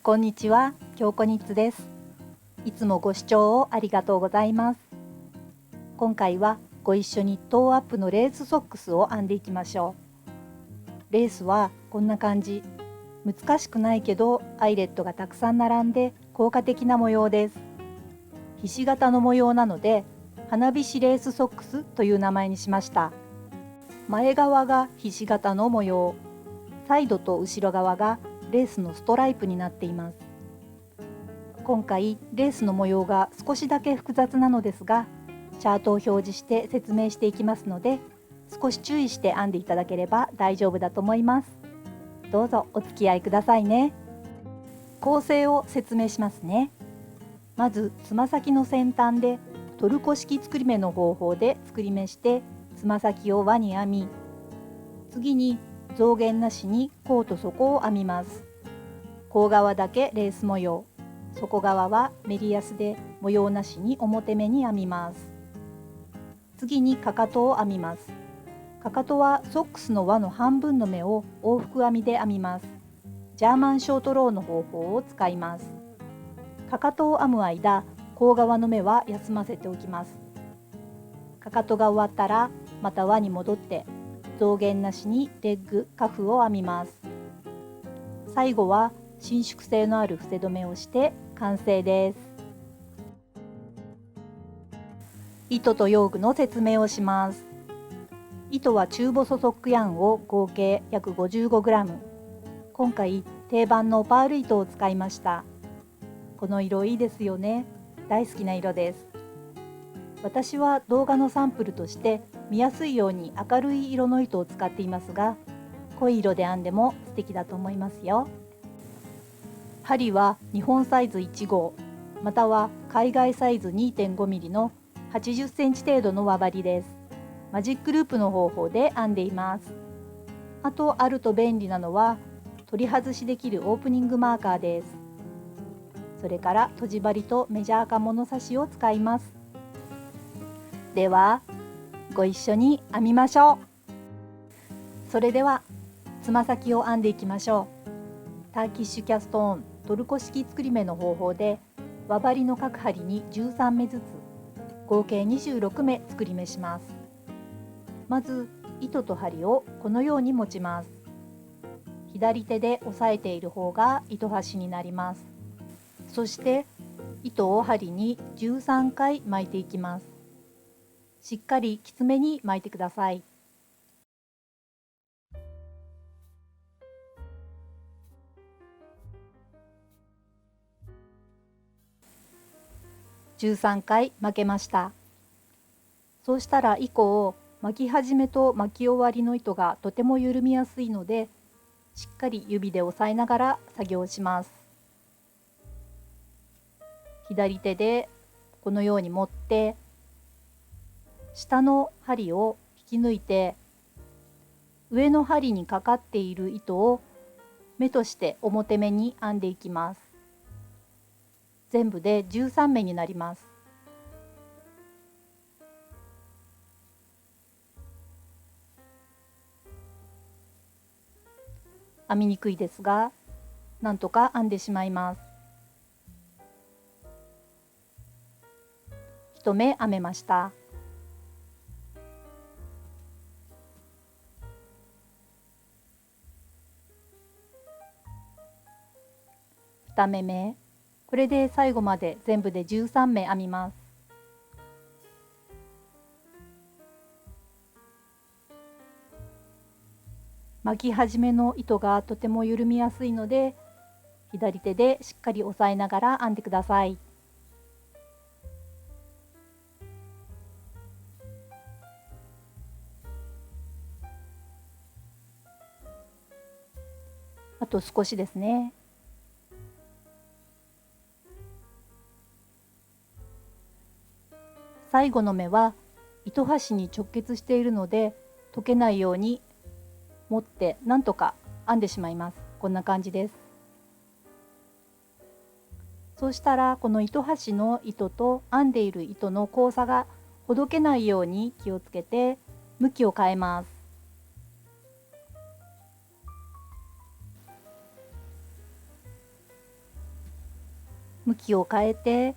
こんにちは、京子ニッツです。いつもご視聴をありがとうございます。今回はご一緒にトーアップのレースソックスを編んでいきましょう。レースはこんな感じ。難しくないけどアイレットがたくさん並んで効果的な模様です。ひし形の模様なので花火師レースソックスという名前にしました。前側がひし形の模様、サイドと後ろ側がレースのストライプになっています。今回レースの模様が少しだけ複雑なのですが、チャートを表示して説明していきますので、少し注意して編んでいただければ大丈夫だと思います。どうぞお付き合いくださいね。構成を説明しますね。まずつま先の先端でトルコ式作り目の方法で作り目してつま先を輪に編み、次に増減なしに甲と底を編みます。甲側だけレース模様、底側はメリヤスで模様なしに表目に編みます。次にかかとを編みます。かかとはソックスの輪の半分の目を往復編みで編みます。ジャーマンショートローの方法を使います。かかとを編む間、甲側の目は休ませておきます。かかとが終わったらまた輪に戻って増減なしにレッグ、カフを編みます。最後は伸縮性のある伏せ止めをして完成です。糸と用具の説明をします。糸は中細ソックヤンを合計約 55g。今回定番のパール糸を使いました。この色いいですよね。大好きな色です。私は動画のサンプルとして見やすいように明るい色の糸を使っていますが、濃い色で編んでも素敵だと思いますよ。針は日本サイズ1号または海外サイズ 2.5mm の80センチ程度の輪針です。マジックループの方法で編んでいます。あとあると便利なのは取り外しできるオープニングマーカーです。それからとじ針とメジャーか物差しを使います。ではご一緒に編みましょう。それではつま先を編んでいきましょう。ターキッシュキャストオントルコ式作り目の方法で輪針の各針に13目ずつ合計26目作り目します。まず糸と針をこのように持ちます。左手で押さえている方が糸端になります。そして糸を針に13回巻いていきます。しっかりきつめに巻いてください。13回巻けました。そうしたら以降巻き始めと巻き終わりの糸がとても緩みやすいので、しっかり指で押さえながら作業します。左手でこのように持って下の針を引き抜いて上の針にかかっている糸を目として表目に編んでいきます。全部で13目になります。編みにくいですが、なんとか編んでしまいます。1目編めました。2目目、これで最後まで全部で13目編みます。巻き始めの糸がとても緩みやすいので、左手でしっかり押さえながら編んでください。あと少しですね。最後の目は糸端に直結しているので溶けないように持ってなんとか編んでしまいます。こんな感じです。そうしたらこの糸端の糸と編んでいる糸の交差がほどけないように気をつけて向きを変えます。向きを変えて、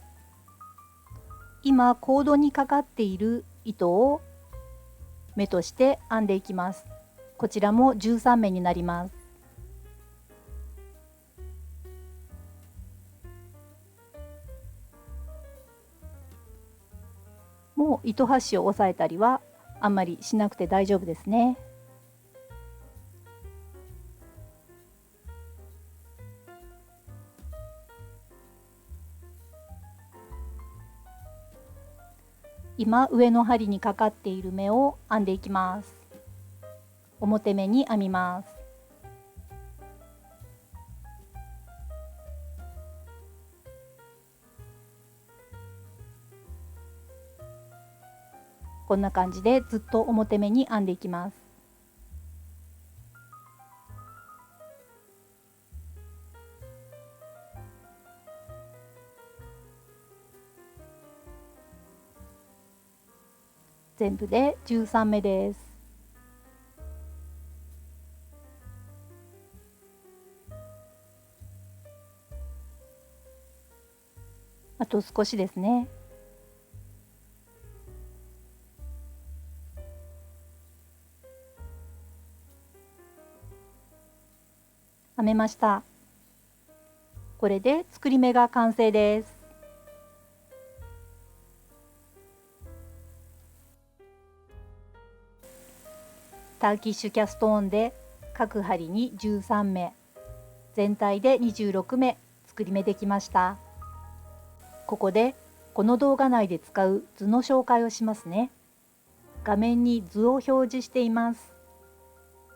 今コードにかかっている糸を目として編んでいきます。こちらも13目になります。もう糸端を押さえたりはあんまりしなくて大丈夫ですね。今上の針にかかっている目を編んでいきます。表目に編みます。こんな感じでずっと表目に編んでいきます。全部で13目です。あと少しですね。編めました。これで作り目が完成です。ターキッシュキャストオンで各針に13目、全体で26目作り目できました。ここでこの動画内で使う図の紹介をしますね。画面に図を表示しています。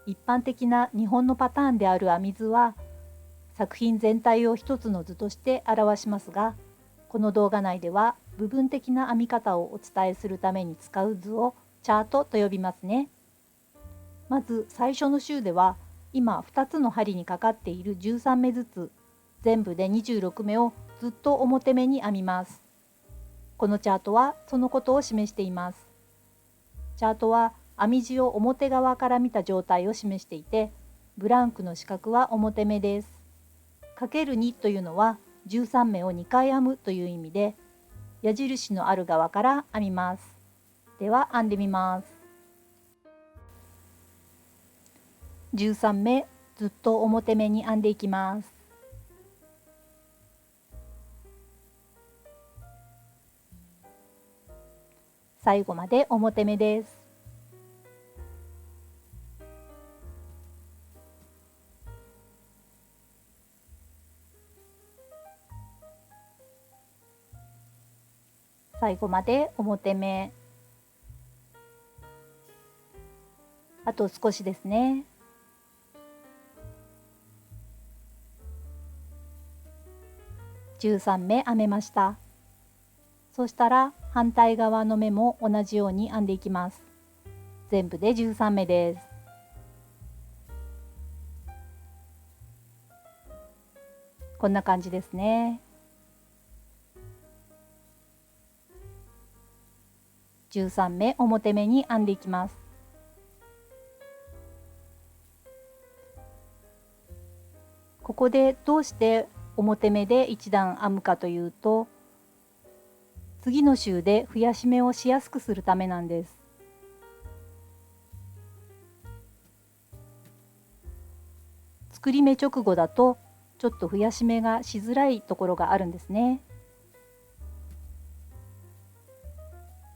一般的な日本のパターンである編み図は作品全体を一つの図として表しますが、この動画内では部分的な編み方をお伝えするために使う図をチャートと呼びますね。まず最初の週では今2つの針にかかっている13目ずつ全部で26目をずっと表目に編みます。このチャートはそのことを示しています。チャートは編み地を表側から見た状態を示していて、ブランクの四角は表目です。×2というのは13目を2回編むという意味で、矢印のある側から編みます。では編んでみます。13目ずっと表目に編んでいきます。最後まで表目です。最後まで表目。あと少しですね。13目編めました。そしたら反対側の目も同じように編んでいきます。全部で13目です。こんな感じですね。13目表目に編んでいきます。ここでどうして表目で一段編むかというと、次の週で増やし目をしやすくするためなんです。作り目直後だとちょっと増やし目がしづらいところがあるんですね。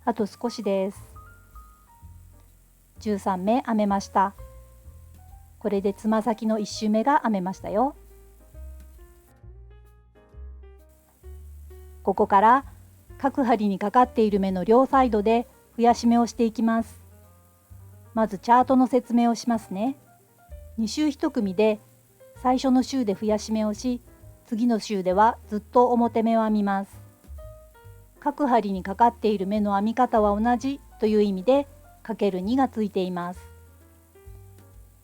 あと少しです。13目編めました。これでつま先の1周目が編めましたよ。ここから各針にかかっている目の両サイドで増やし目をしていきます。まずチャートの説明をしますね。2週1組で最初の週で増やし目をし、次の週ではずっと表目を編みます。各針にかかっている目の編み方は同じという意味で ×2 がついています。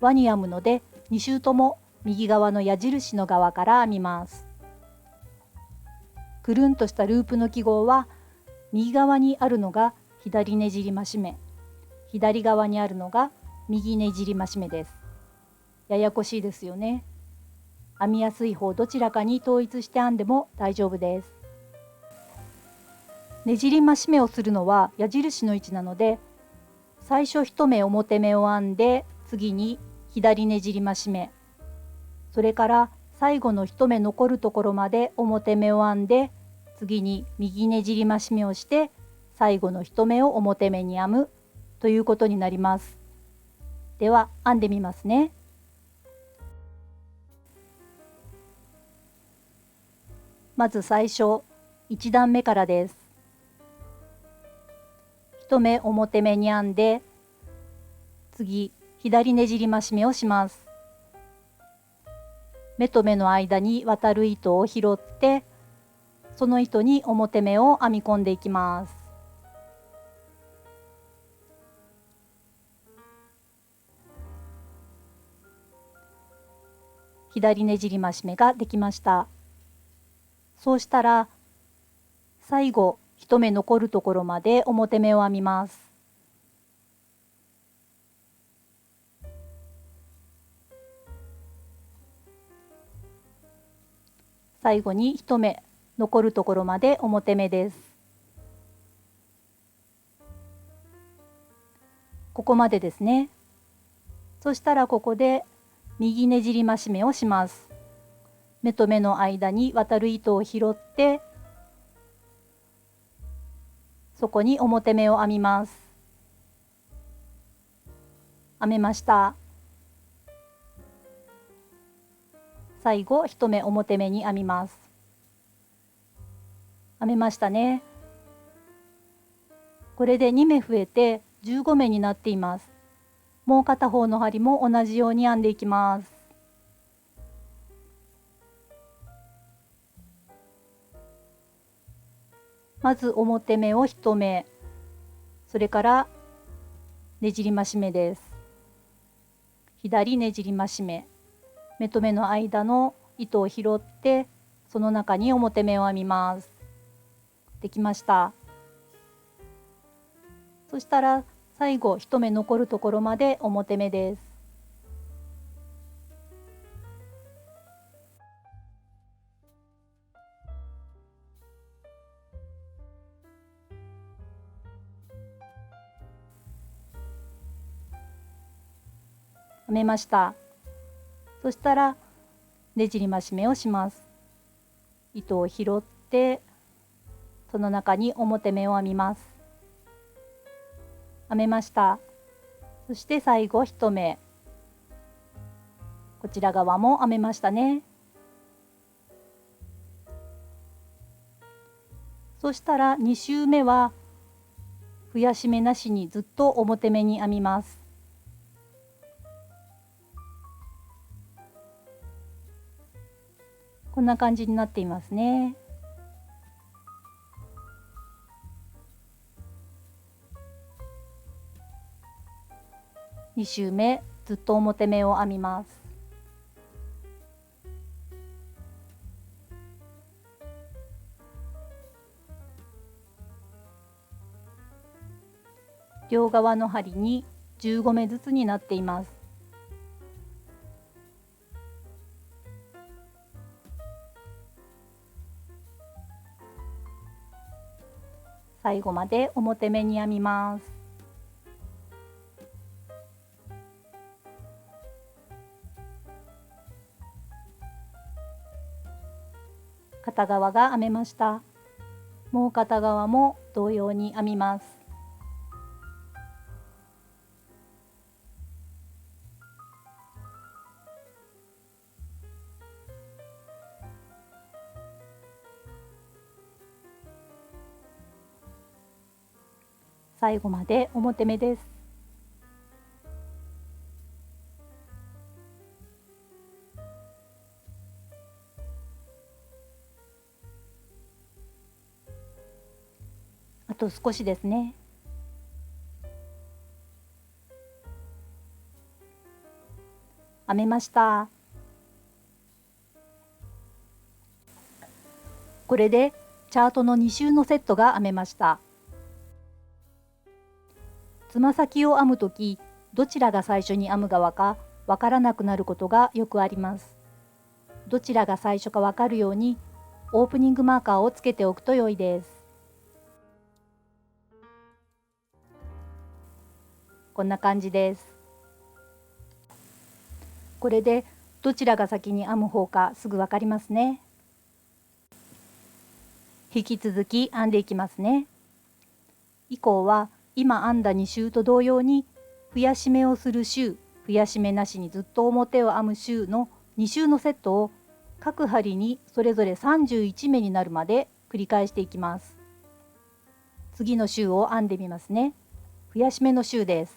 輪に編むので2週とも右側の矢印の側から編みます。くるんとしたループの記号は右側にあるのが左ねじり増し目、左側にあるのが右ねじり増し目です。ややこしいですよね。編みやすい方どちらかに統一して編んでも大丈夫です。ねじり増し目をするのは矢印の位置なので、最初1目表目を編んで、次に左ねじり増し目、それから最後の1目残るところまで表目を編んで、次に右ねじり増し目をして最後の1目を表目に編むということになります。では編んでみますね。まず最初1段目からです。1目表目に編んで、次左ねじり増し目をします。目と目の間に渡る糸を拾って、その糸に表目を編み込んでいきます。左ねじり増し目ができました。そうしたら最後1目残るところまで表目を編みます。最後に1目残るところまで表目です。ここまでですね。そしたらここで右ねじり増し目をします。目と目の間に渡る糸を拾って、そこに表目を編みます。編めました。最後1目表目に編みます。編めましたね。これで2目増えて15目になっています。もう片方の針も同じように編んでいきます。まず表目を1目、それからねじり増し目です。左ねじり増し目、目と目の間の糸を拾ってその中に表目を編みます。できました。そしたら最後1目残るところまで表目です。編めました。そしたらねじり増し目をします。糸を拾ってその中に表目を編みます。編めました。そして最後1目、こちら側も編めましたね。そしたら2周目は増やし目なしにずっと表目に編みます。こんな感じになっていますね。2周目ずっと表目を編みます。両側の針に15目ずつになっています。最後まで表目に編みます。片側が編めました。もう片側も同様に編みます。最後まで表目です。あと少しですね。編めました。これでチャートの2周のセットが編めました。つま先を編むとき、どちらが最初に編む側かわからなくなることがよくあります。どちらが最初かわかるようにオープニングマーカーをつけておくと良いです。こんな感じです。これでどちらが先に編む方かすぐわかりますね。引き続き編んでいきますね。以降は今編んだ2周と同様に増やし目をする周、増やし目なしにずっと表を編む周の2周のセットを各針にそれぞれ31目になるまで繰り返していきます。次の周を編んでみますね。増やし目の周です。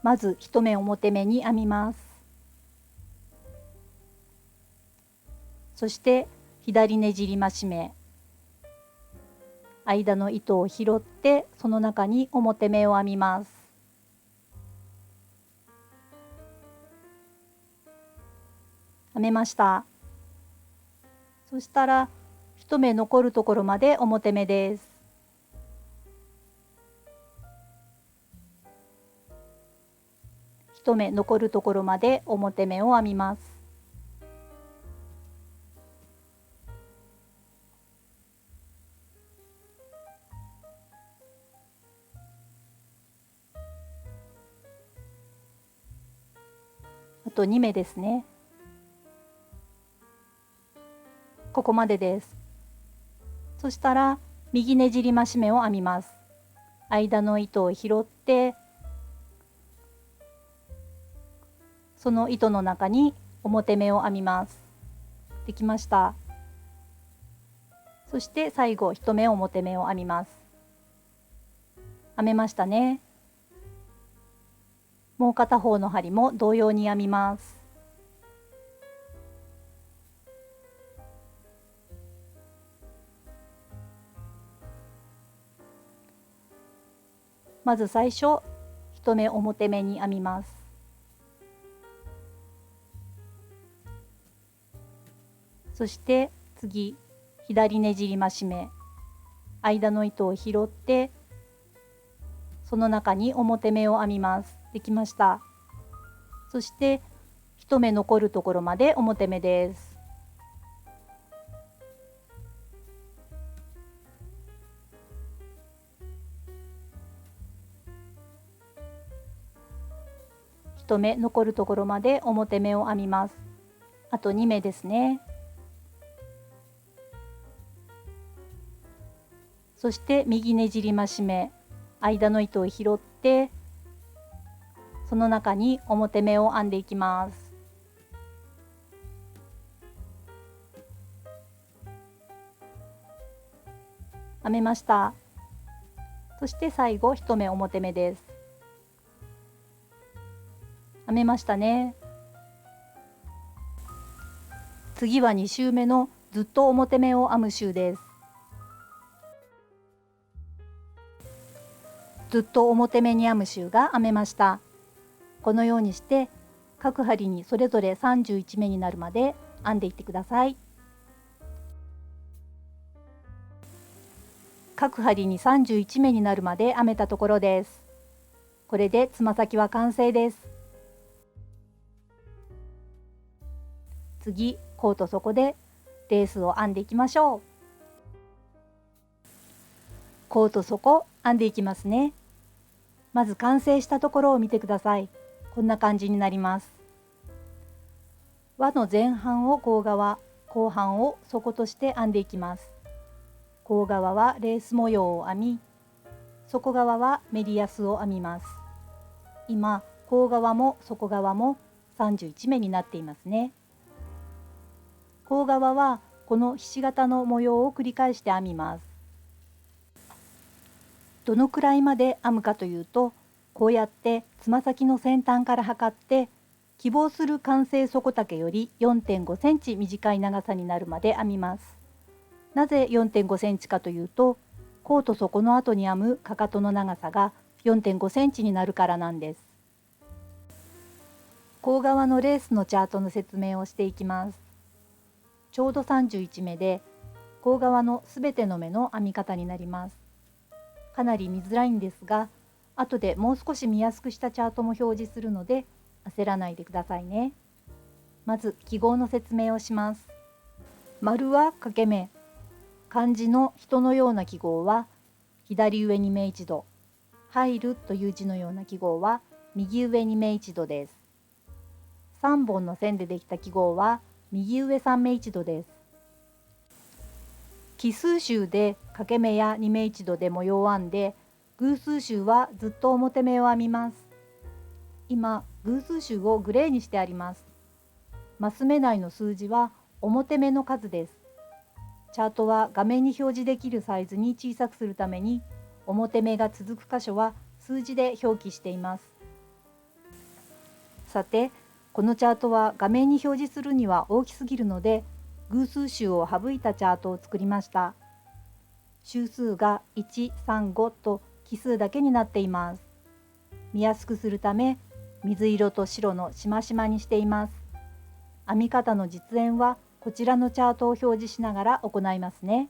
まず1目表目に編みます。そして左ねじり増し目、間の糸を拾ってその中に表目を編みます。編めました。そしたら1目残るところまで表目です。1目残るところまで表目を編みます。あと2目ですね。ここまでです。そしたら右ねじり増し目を編みます。間の糸を拾ってその糸の中に表目を編みます。できました。そして最後1目表目を編みます。編めましたね。もう片方の針も同様に編みます。まず最初1目表目に編みます。そして次左ねじり増し目、間の糸を拾ってその中に表目を編みます。できました。そして1目残るところまで表目です。1目残るところまで表目を編みます。あと2目ですね。そして右ねじり増し目、間の糸を拾ってその中に表目を編んでいきます。編めました。そして最後1目表目です。編めましたね。次は2周目のずっと表目を編む周です。ずっと表目に編む周が編めました。このようにして各針にそれぞれ31目になるまで編んでいってください。各針に31目になるまで編めたところです。これでつま先は完成です。次、甲と底でレースを編んでいきましょう。甲と底編んでいきますね。まず完成したところを見てください。こんな感じになります。輪の前半を甲側、後半を底として編んでいきます。甲側はレース模様を編み、底側はメリヤスを編みます。今、甲側も底側も31目になっていますね。甲側はこのひし形の模様を繰り返して編みます。どのくらいまで編むかというと、こうやってつま先の先端から測って希望する完成底丈より 4.5 センチ短い長さになるまで編みます。なぜ 4.5 センチかというと、甲と底の後に編むかかとの長さが 4.5 センチになるからなんです。甲側のレースのチャートの説明をしていきます。ちょうど31目で甲側のすべての目の編み方になります。かなり見づらいんですが、後でもう少し見やすくしたチャートも表示するので焦らないでくださいね。まず記号の説明をします。丸は掛け目、漢字の人のような記号は左上に目一度、入るという字のような記号は右上に目一度です。3本の線でできた記号は右上3目一度です。奇数集で掛け目や2目一度で模様を編んで、偶数集はずっと表目を編みます。今、偶数集をグレーにしてあります。マス目内の数字は表目の数です。チャートは画面に表示できるサイズに小さくするために、表目が続く箇所は数字で表記しています。さて、このチャートは画面に表示するには大きすぎるので、偶数集を省いたチャートを作りました。周数が1、3、5と奇数だけになっています。見やすくするため、水色と白のしましまにしています。編み方の実演はこちらのチャートを表示しながら行いますね。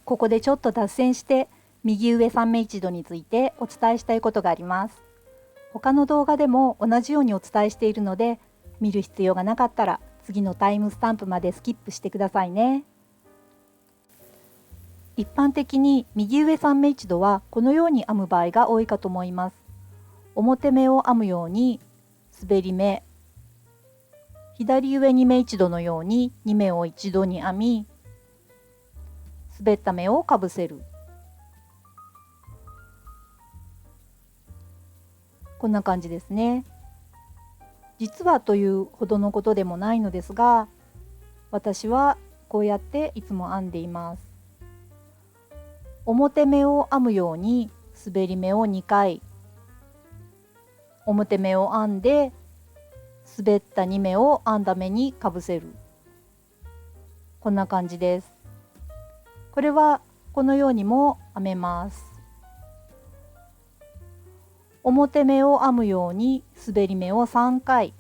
ここでちょっと脱線して右上3目一度についてお伝えしたいことがあります。他の動画でも同じようにお伝えしているので、見る必要がなかったら次のタイムスタンプまでスキップしてくださいね。一般的に右上3目一度はこのように編む場合が多いかと思います。表目を編むように滑り目、左上2目一度のように2目を一度に編み、滑った目をかぶせる。こんな感じですね。実はというほどのことでもないのですが、私はこうやっていつも編んでいます。表目を編むように滑り目を2回、表目を編んで滑った2目を編んだ目にかぶせる。こんな感じです。これはこのようにも編めます。表目を編むように滑り目を3回、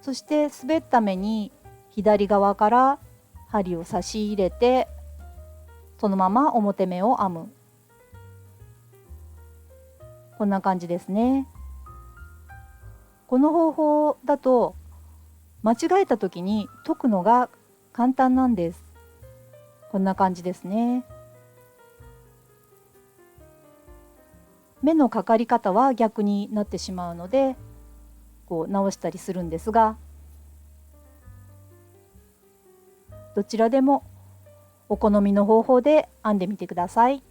そして滑った目に左側から針を差し入れて、そのまま表目を編む。こんな感じですね。この方法だと間違えた時に解くのが簡単なんです。こんな感じですね。目のかかり方は逆になってしまうので、こう直したりするんですが、どちらでもお好みの方法で編んでみてください。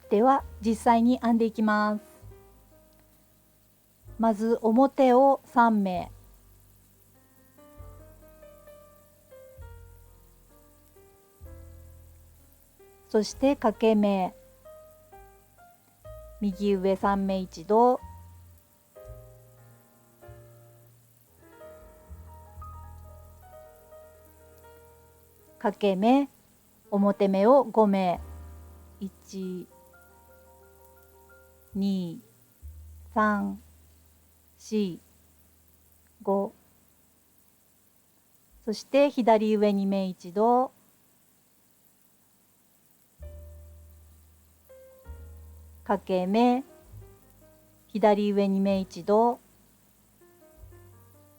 では実際に編んでいきます。まず表を3目、そして掛け目、右上3目一度、掛け目、表目を5目、1、2、3、4、5、そして左上に目一度、掛け目、左上に目一度、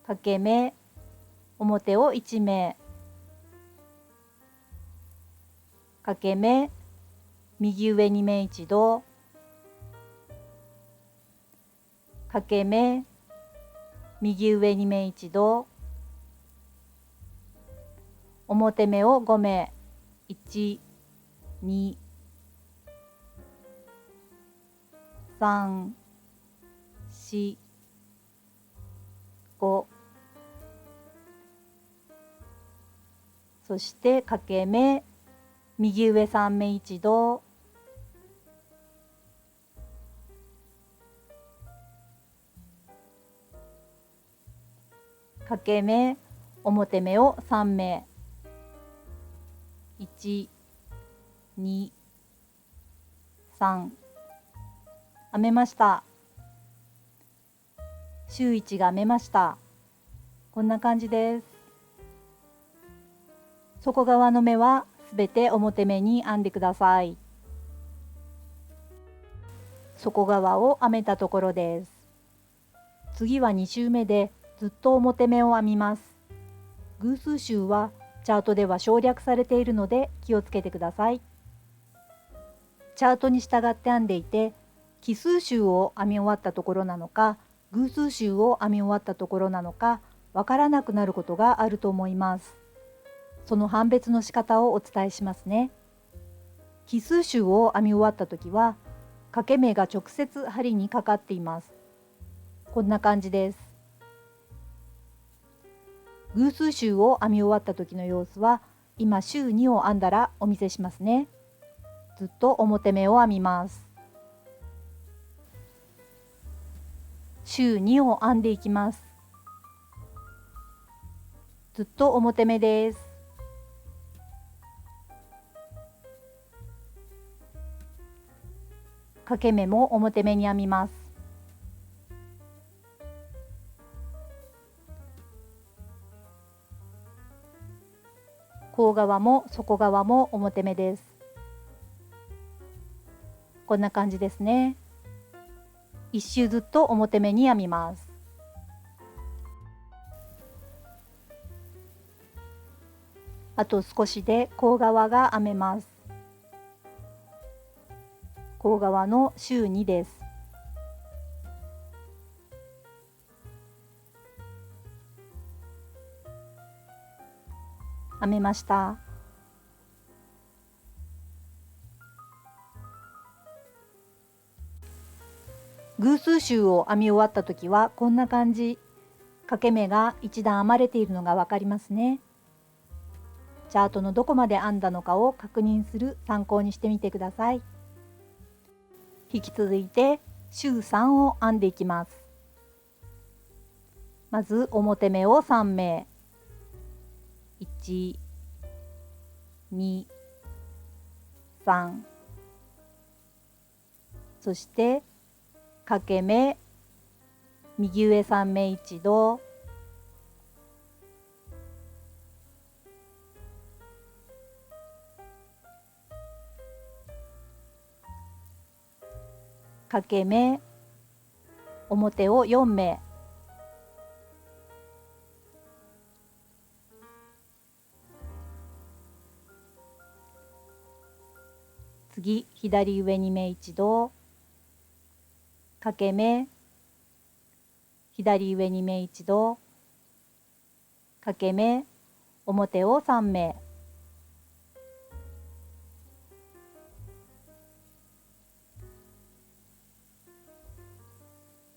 掛け目、表を1目、掛け目、右上に目一度、掛け目、右上に目一度、表目を5目、1、2、3、4、5、そして掛け目、右上3目一度、掛け目、表目を3目、1、2、3、編めました。周1が編めました。こんな感じです。底側の目はすべて表目に編んでください。底側を編めたところです。次は2周目でずっと表目を編みます。偶数周はチャートでは省略されているので気をつけてください。チャートに従って編んでいて、奇数周を編み終わったところなのか、偶数周を編み終わったところなのか、わからなくなることがあると思います。その判別の仕方をお伝えしますね。奇数周を編み終わった時は、掛け目が直接針にかかっています。こんな感じです。偶数周を編み終わった時の様子は、今周2を編んだらお見せしますね。ずっと表目を編みます。周2を編んでいきます。ずっと表目です。掛け目も表目に編みます。甲側も底側も表目です。こんな感じですね。一周ずっと表目に編みます。あと少しで甲側が編めます。甲側の周2です。編めました。偶数周を編み終わった時はこんな感じ。掛け目が一段編まれているのがわかりますね。チャートのどこまで編んだのかを確認する参考にしてみてください。引き続いて周3を編んでいきます。まず表目を3目、1、2、3、そして掛け目、右上3目一度、掛け目、表を4目、次左上2目一度、掛け目、左上2目一度、掛け目、表を3目、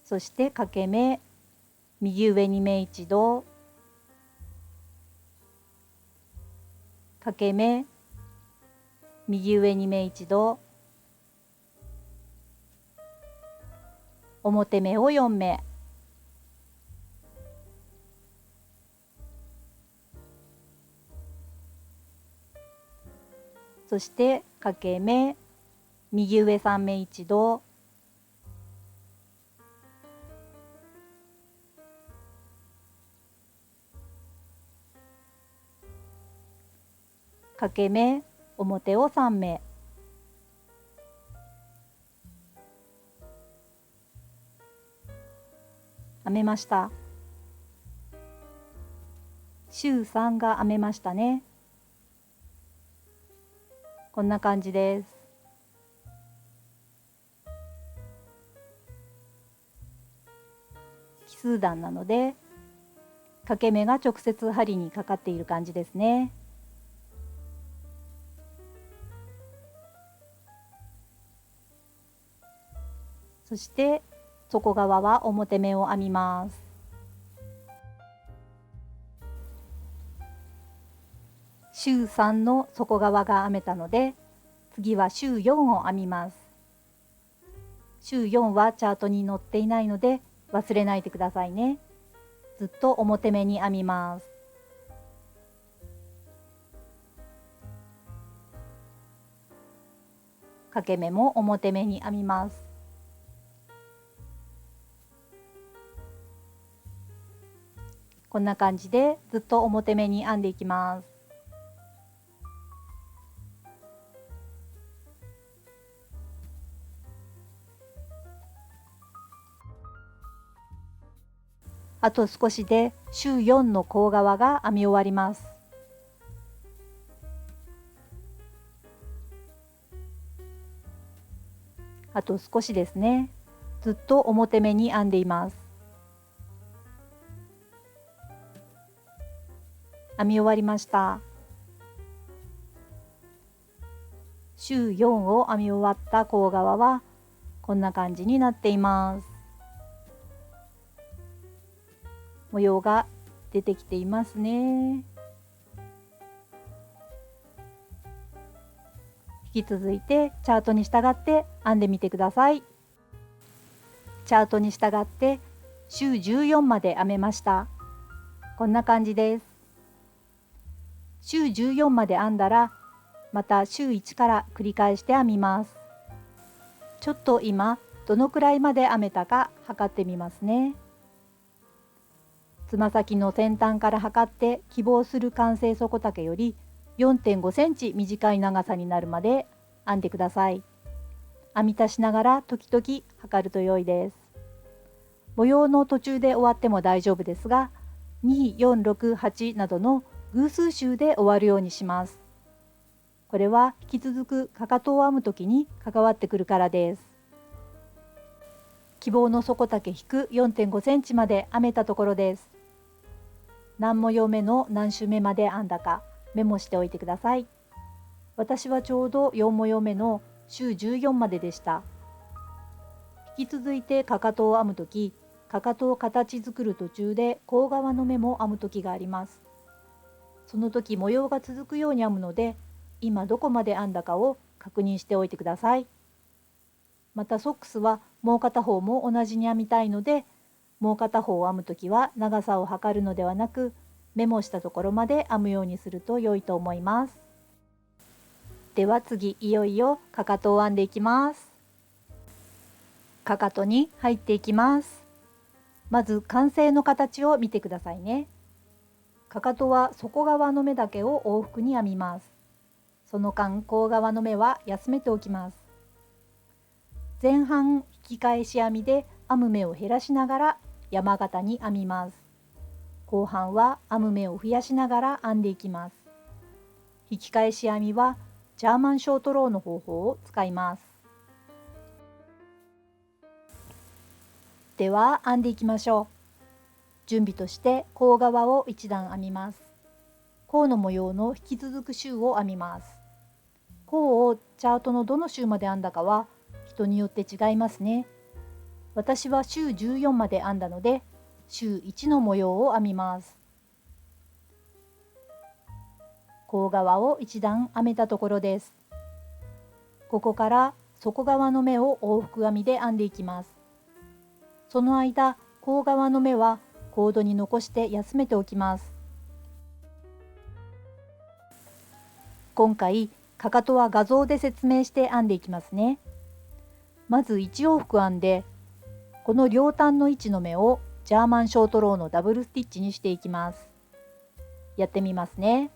そして掛け目、右上2目一度、掛け目、右上2目一度、表目を4目、そして掛け目、右上3目一度、掛け目、表を3目、編めました。周3が編めましたね。こんな感じです。奇数段なので掛け目が直接針にかかっている感じですね。そして底側は表目を編みます。周3の底側が編めたので、次は周4を編みます。周4はチャートに載っていないので忘れないでくださいね。ずっと表目に編みます。掛け目も表目に編みます。こんな感じでずっと表目に編んでいきます。あと少しで周4の甲側が編み終わります。あと少しですね。ずっと表目に編んでいます。編み終わりました。周4を編み終わった甲側はこんな感じになっています。模様が出てきていますね。引き続いてチャートに従って編んでみてください。チャートに従って周14まで編めました。こんな感じです。周14まで編んだらまた周1から繰り返して編みます。ちょっと今どのくらいまで編めたか測ってみますね。つま先の先端から測って希望する完成底丈より 4.5 センチ短い長さになるまで編んでください。編み足しながら時々測ると良いです。模様の途中で終わっても大丈夫ですが、2、4、6、8などの偶数周で終わるようにします。これは引き続くかかとを編む時に関わってくるからです。希望の底丈引く 4.5 センチまで編めたところです。何模様目の何周目まで編んだかメモしておいてください。私はちょうど4模様目の周14まででした。引き続いてかかとを編む時、かかとを形作る途中で甲側の目も編む時があります。その時模様が続くように編むので、今どこまで編んだかを確認しておいてください。またソックスはもう片方も同じに編みたいので、もう片方を編む時は長さを測るのではなく、メモしたところまで編むようにすると良いと思います。では次、いよいよかかとを編んでいきます。かかとに入っていきます。まず完成の形を見てくださいね。かかとは外側の目だけを往復に編みます。その間、甲側の目は休めておきます。前半引き返し編みで編む目を減らしながら山形に編みます。後半は編む目を増やしながら編んでいきます。引き返し編みはジャーマンショートローの方法を使います。では編んでいきましょう。準備として甲側を1段編みます。甲の模様の引き続く周を編みます。甲をチャートのどの周まで編んだかは人によって違いますね。私は周14まで編んだので周1の模様を編みます。甲側を1段編めたところです。ここから底側の目を往復編みで編んでいきます。その間、甲側の目はコードに残して休めておきます。今回かかとは画像で説明して編んでいきますね。まず1往復編んで、この両端の位置の目をジャーマンショートローのダブルスティッチにしていきます。やってみますね。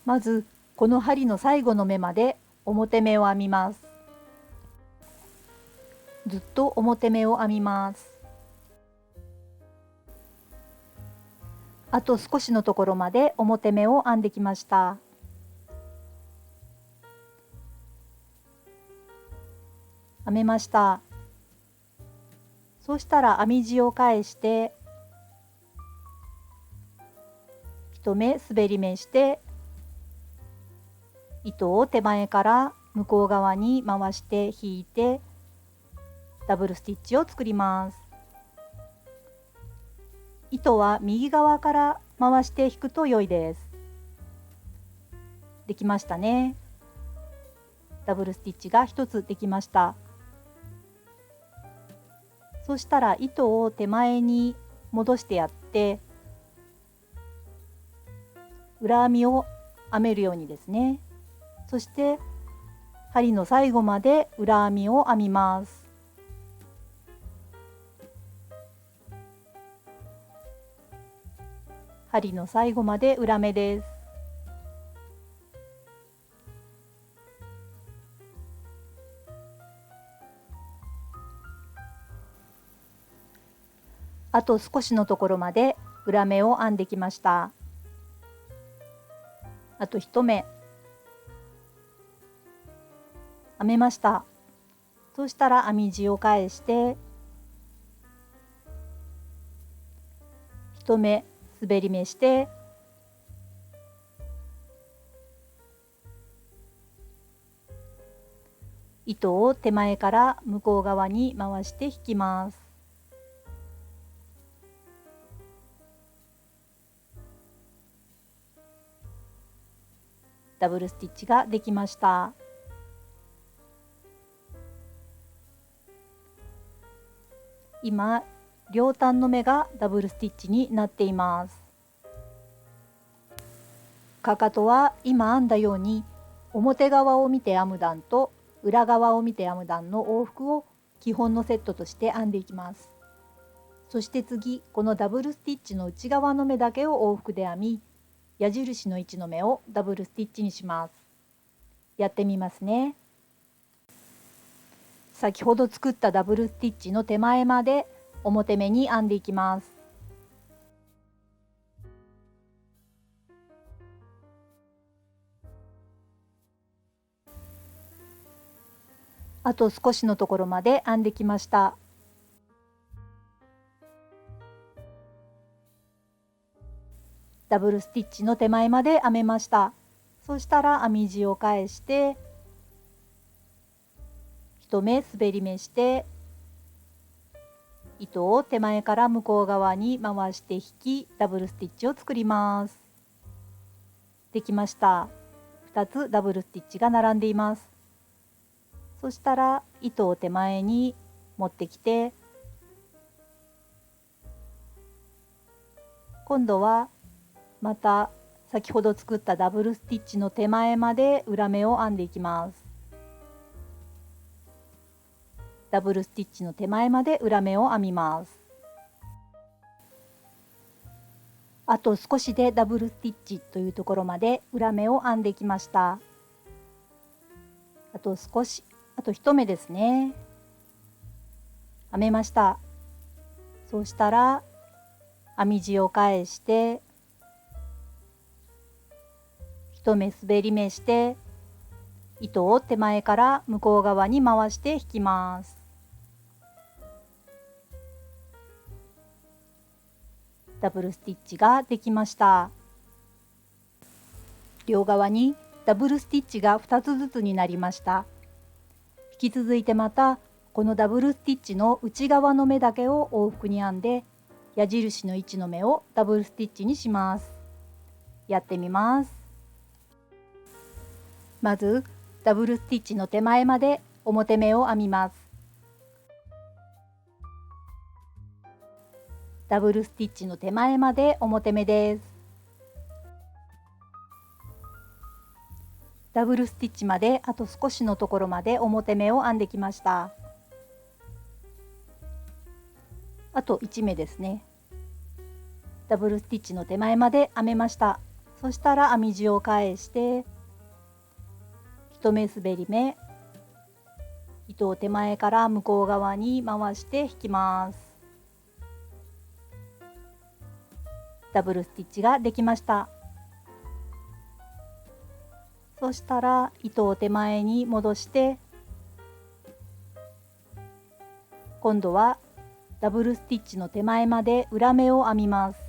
まずこの針の最後の目まで表目を編みます。ずっと表目を編みます。あと少しのところまで表目を編んできました。編めました。そしたら編み地を返して1目滑り目して糸を手前から向こう側に回して引いてダブルスティッチを作ります。糸は右側から回して引くと良いです。できましたね。ダブルスティッチが1つできました。そしたら糸を手前に戻してやって裏編みを編めるようにですね。そして針の最後まで裏編みを編みます。針の最後まで裏目です。あと少しのところまで裏目を編んできました。あと1目編めました。そしたら編み地を返して1目滑り目して糸を手前から向こう側に回して引きます。ダブルスティッチができました。今両端の目がダブルスティッチになっています。かかとは今編んだように表側を見て編む段と裏側を見て編む段の往復を基本のセットとして編んでいきます。そして次このダブルスティッチの内側の目だけを往復で編み矢印の位置の目をダブルスティッチにします。やってみますね。先ほど作ったダブルスティッチの手前まで表目に編んでいきます。あと少しのところまで編んできました。ダブルスティッチの手前まで編めました。そしたら編み地を返して1目滑り目して糸を手前から向こう側に回して引きダブルスティッチを作ります。できました。2つダブルスティッチが並んでいます。そしたら糸を手前に持ってきて今度はまた先ほど作ったダブルスティッチの手前まで裏目を編んでいきます。ダブルスティッチの手前まで裏目を編みます。あと少しでダブルスティッチというところまで裏目を編んできました。あと少し、あと1目ですね。編めました。そうしたら編み地を返して1目滑り目して糸を手前から向こう側に回して引きます。ダブルスティッチができました。両側にダブルスティッチが2つずつになりました。引き続いてまたこのダブルスティッチの内側の目だけを往復に編んで矢印の位置の目をダブルスティッチにします。やってみます。まずダブルスティッチの手前まで表目を編みます。ダブルスティッチの手前まで表目です。ダブルスティッチまであと少しのところまで表目を編んできました。あと1目ですね。ダブルスティッチの手前まで編めました。そしたら編み地を返して1目滑り目、糸を手前から向こう側に回して引きます。ダブルスティッチができました。そしたら糸を手前に戻して今度はダブルスティッチの手前まで裏目を編みます。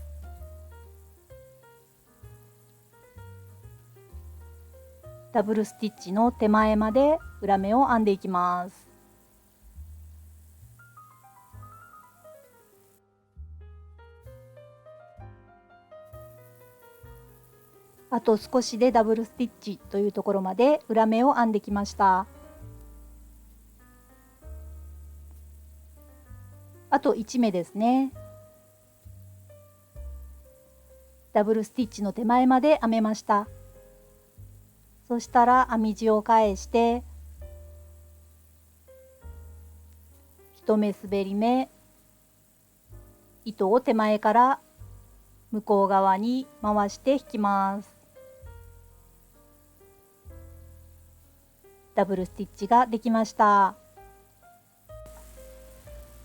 ダブルスティッチの手前まで裏目を編んでいきます。あと少しでダブルスティッチというところまで裏目を編んできました。あと1目ですね。ダブルスティッチの手前まで編めました。そしたら編み地を返して1目滑り目、糸を手前から向こう側に回して引きます。ダブルスティッチができました。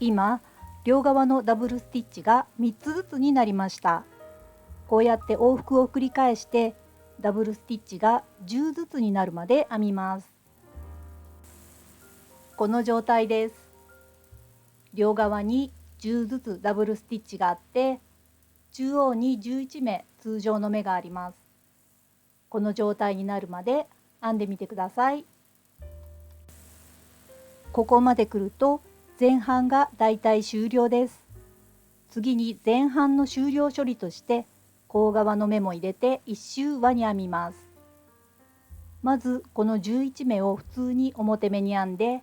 今両側のダブルスティッチが3つずつになりました。こうやって往復を繰り返してダブルスティッチが10ずつになるまで編みます。この状態です。両側に10ずつダブルスティッチがあって、中央に11目通常の目があります。この状態になるまで編んでみてください。ここまで来ると前半がだいたい終了です。次に前半の終了処理として甲側の目も入れて1周輪に編みます。まずこの11目を普通に表目に編んで、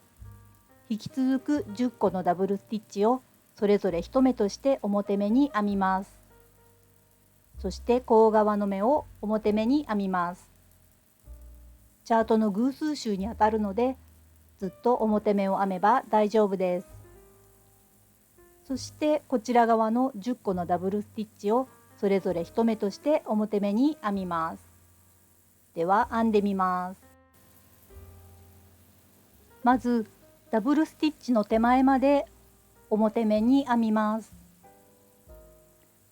引き続く10個のダブルスティッチをそれぞれ1目として表目に編みます。そして甲側の目を表目に編みます。チャートの偶数周にあたるのでずっと表目を編めば大丈夫です。そしてこちら側の10個のダブルスティッチをそれぞれ1目として表目に編みます。では編んでみます。まずダブルスティッチの手前まで表目に編みます。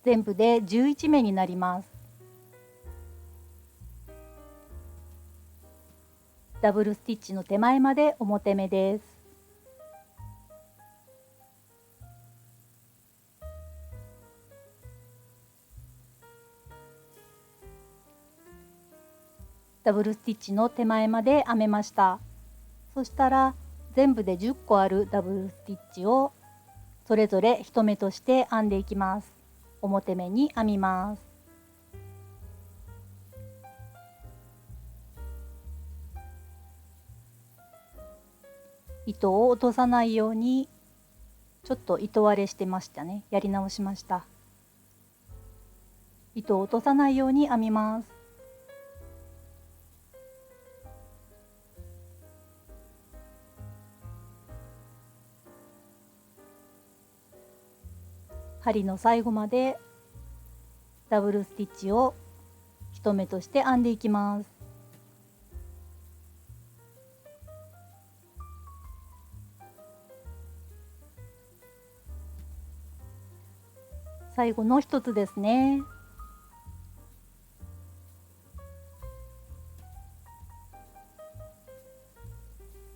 全部で11目になります。ダブルスティッチの手前まで表目です。ダブルスティッチの手前まで編めました。そしたら全部で10個あるダブルスティッチをそれぞれ1目として編んでいきます。表目に編みます。糸を落とさないようにちょっと糸割れしてましたね。やり直しました。糸を落とさないように編みます。針の最後までダブルスティッチを1目として編んでいきます。最後の一つですね。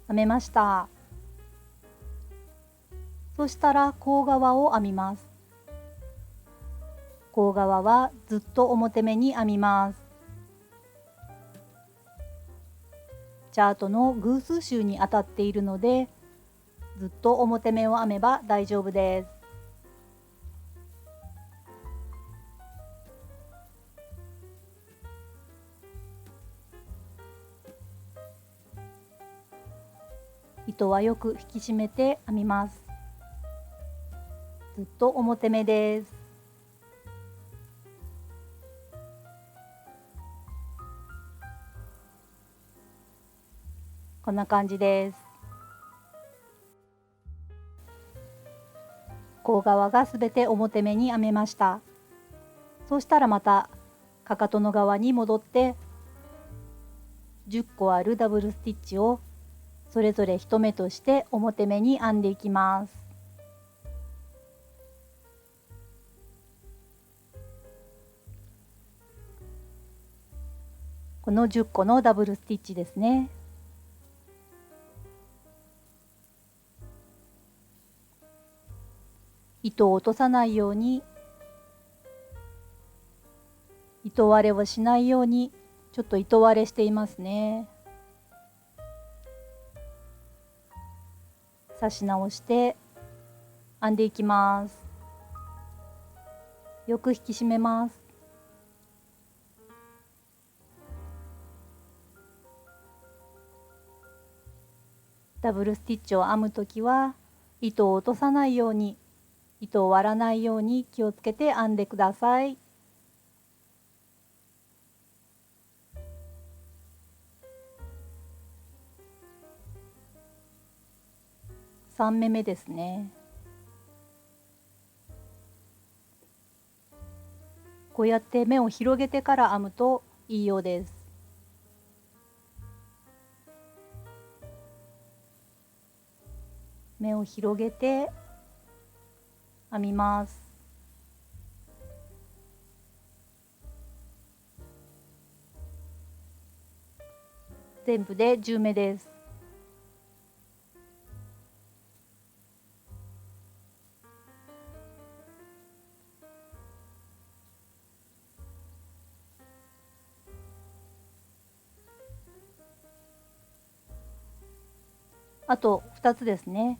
編めました。そしたら甲側を編みます。甲側はずっと表目に編みます。チャートの偶数周に当たっているのでずっと表目を編めば大丈夫です。糸はよく引き締めて編みます。ずっと表目です。こんな感じです。甲側がすべて表目に編めました。そうしたらまたかかとの側に戻って10個あるダブルスティッチをそれぞれ1目として表目に編んでいきます。この10個のダブルスティッチですね。糸を落とさないように、糸割れをしないようにちょっと糸割れしていますね。刺し直して編んでいきます。よく引き締めます。ダブルスティッチを編むときは糸を落とさないように、糸を割らないように気をつけて編んでください。3目めですね。こうやって目を広げてから編むといいようです。目を広げて編みます。全部で10目です。あと2つですね。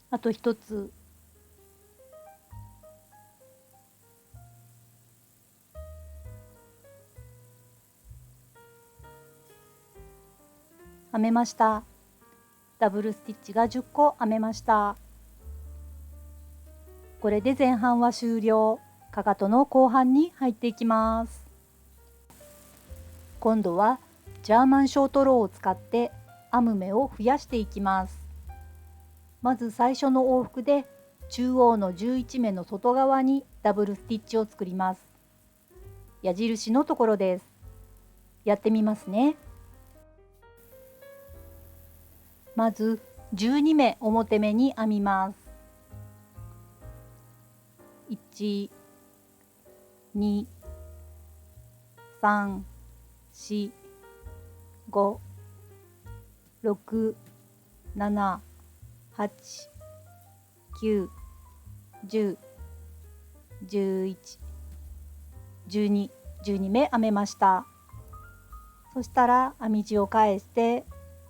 あと1つ。編めました。ダブルスティッチが10個編めました。これで前半は終了。かかとの後半に入っていきます。今度はジャーマンショートローを使って編む目を増やしていきます。まず最初の往復で中央の11目の外側にダブルスティッチを作ります。矢印のところです。やってみますね。まず12目表目に編みます。1、2、3、4、5、6、7、8、9、10、11、12、12目編めました。そしたら編み地を返して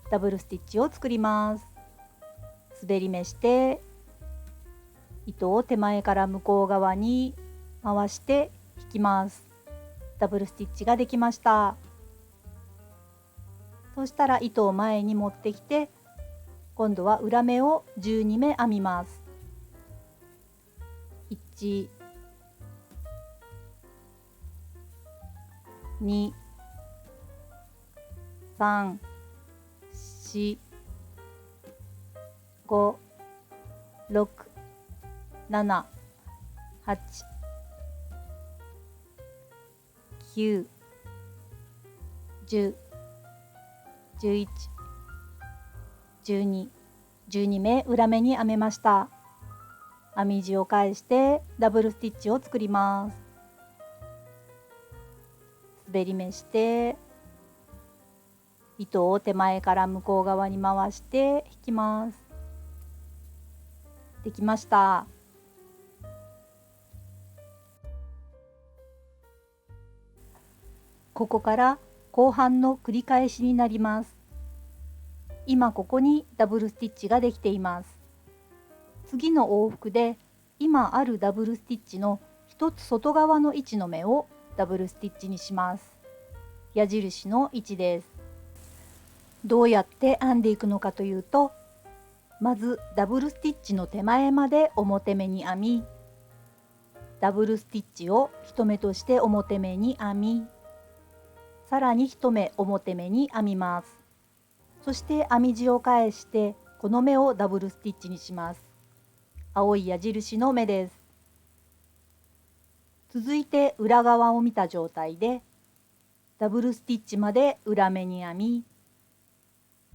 ダブルスティッチを作ります。滑り目して糸を手前から向こう側に回して引きます。ダブルスティッチができました。そしたら糸を前に持ってきて今度は裏目を12目編みます。1、2、3、4、5、6、7、8、9、10、11、12、12目裏目に編めました。編み地を返してダブルスティッチを作ります。滑り目して糸を手前から向こう側に回して引きます。できました。ここから後半の繰り返しになります。今ここにダブルスティッチができています。次の往復で今あるダブルスティッチの一つ外側の位置の目をダブルスティッチにします。矢印の位置です。どうやって編んでいくのかというと、まずダブルスティッチの手前まで表目に編み、ダブルスティッチを1目として表目に編み、さらに1目表目に編みます。そして編み地を返してこの目をダブルスティッチにします。青い矢印の目です。続いて裏側を見た状態でダブルスティッチまで裏目に編み、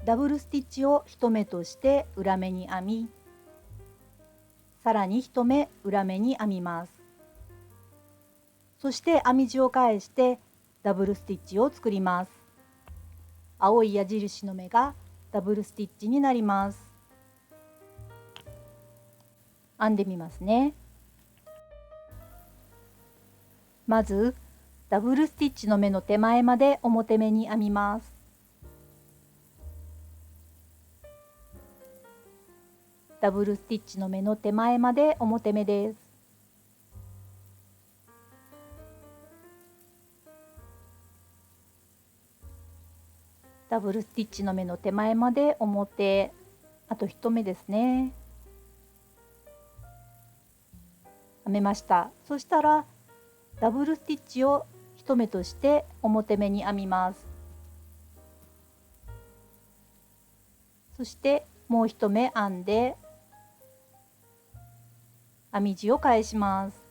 ダブルスティッチを1目として裏目に編み、さらに1目裏目に編みます。そして編み地を返してダブルスティッチを作ります。青い矢印の目がダブルスティッチになります。編んでみますね。まずダブルスティッチの目の手前まで表目に編みます。ダブルスティッチの目の手前まで表目です。ダブルスティッチの目の手前まで表、あと1目ですね。編めました。そしたらダブルスティッチを1目として表目に編みます。そしてもう1目編んで編み地を返します。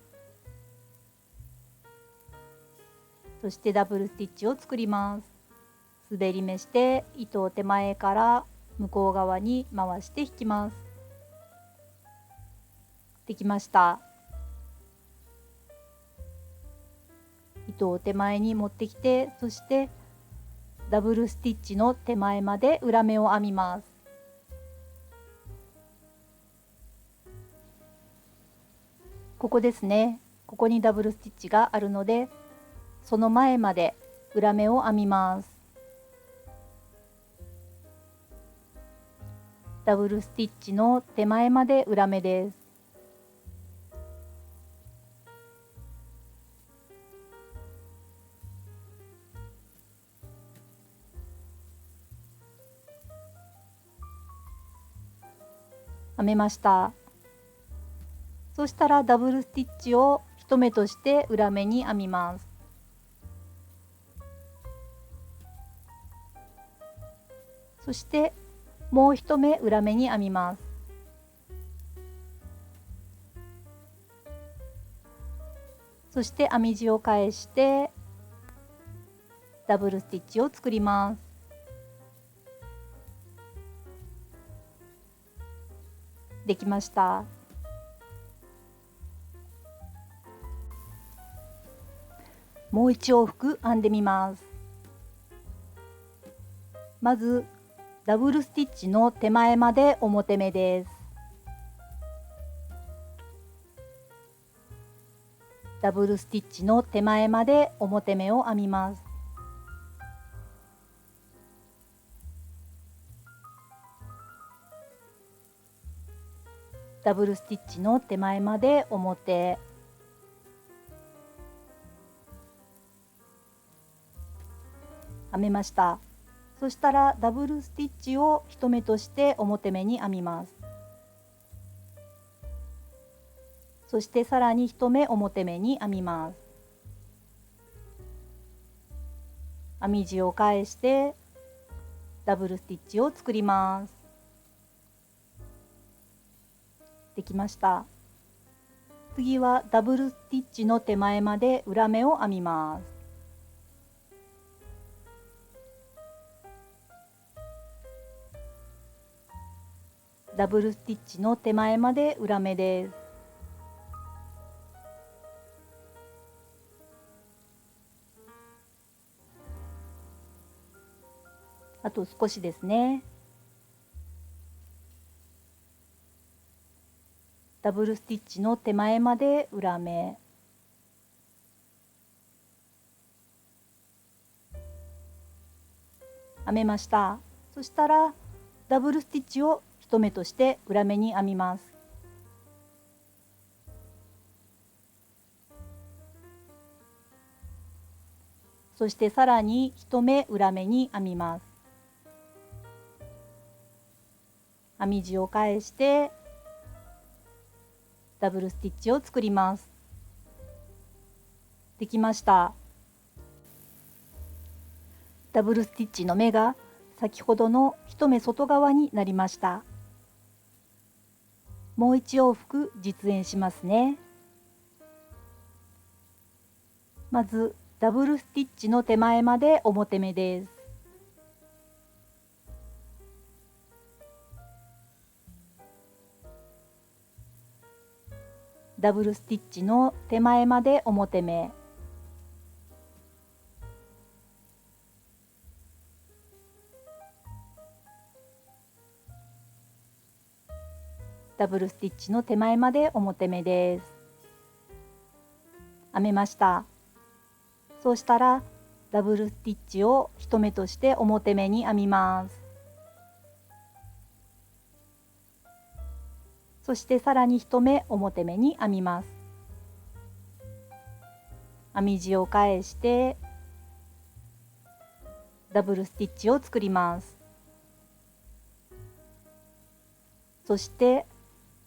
そしてダブルスティッチを作ります。滑り目して糸を手前から向こう側に回して引きます。できました。糸を手前に持ってきて、そしてダブルスティッチの手前まで裏目を編みます。ここですね。ここにダブルスティッチがあるので、その前まで裏目を編みます。ダブルスティッチの手前まで裏目です。編めました。そしたらダブルスティッチを1目として裏目に編みます。そしてもう1目裏目に編みます。そして編み地を返してダブルスティッチを作ります。できました。もう1往復編んでみます。まずダブルスティッチの手前まで表目です。ダブルスティッチの手前まで表目を編みます。ダブルスティッチの手前まで表、編めました。そしたらダブルスティッチを1目として表目に編みます。そしてさらに1目表目に編みます。編み地を返してダブルスティッチを作ります。できました。次はダブルスティッチの手前まで裏目を編みます。ダブルスティッチの手前まで裏目です。あと少しですね。ダブルスティッチの手前まで裏目、編めました。そしたらダブルスティッチを1目として裏目に編みます。そしてさらに1目裏目に編みます。編み地を返してダブルスティッチを作ります。できました。ダブルスティッチの目が先ほどの1目外側になりました。もう1往復実演しますね。まずダブルスティッチの手前まで表目です。ダブルスティッチの手前まで表目、ダブルスティッチの手前まで表目です。編めました。そうしたらダブルスティッチを1目として表目に編みます。そしてさらに1目表目に編みます。編み地を返してダブルスティッチを作ります。そして